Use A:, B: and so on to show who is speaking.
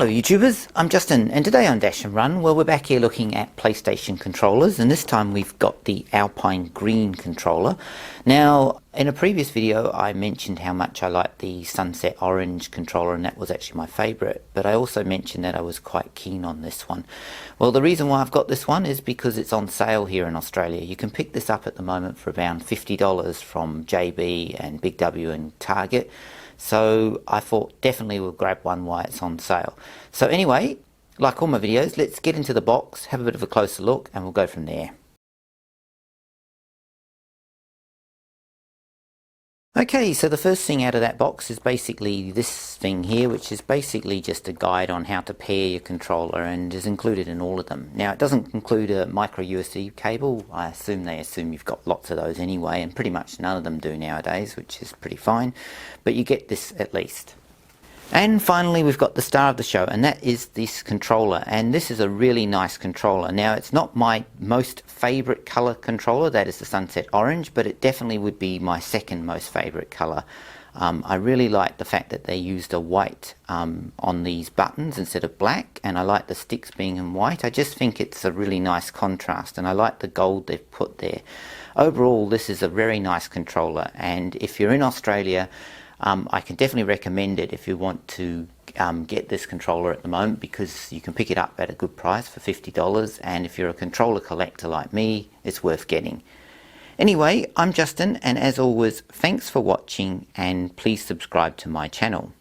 A: Hello YouTubers, I'm Justin and today on Dashandrun, well we're back here looking at PlayStation controllers, and this time we've got the Alpine Green controller. Now in a previous video I mentioned how much I like the Sunset Orange controller, and that was actually my favourite, but I also mentioned that I was quite keen on this one. Well, the reason why I've got this one is because it's on sale here in Australia. You can pick this up at the moment for around $50 from JB and Big W and Target. So I thought definitely we'll grab one while it's on sale. So anyway, like all my videos, let's get into the box, have a bit of a closer look, and we'll go from there. Okay, so the first thing out of that box is basically this thing here, which is basically just a guide on how to pair your controller and is included in all of them. Now it doesn't include a micro USB cable. I assume they assume you've got lots of those anyway, and pretty much none of them do nowadays, which is pretty fine, but you get this at least. And finally we've got the star of the show, and that is this controller, and this is a really nice controller. Now it's not my most favourite colour controller, that is the Sunset Orange, but it definitely would be my second most favourite colour. I really like the fact that they used a white on these buttons instead of black, and I like the sticks being in white. I just think it's a really nice contrast, and I like the gold they've put there. Overall this is a very nice controller, and if you're in Australia, I can definitely recommend it if you want to get this controller at the moment, because you can pick it up at a good price for $50, and if you're a controller collector like me, it's worth getting. Anyway, I'm Justin, and as always, thanks for watching, and please subscribe to my channel.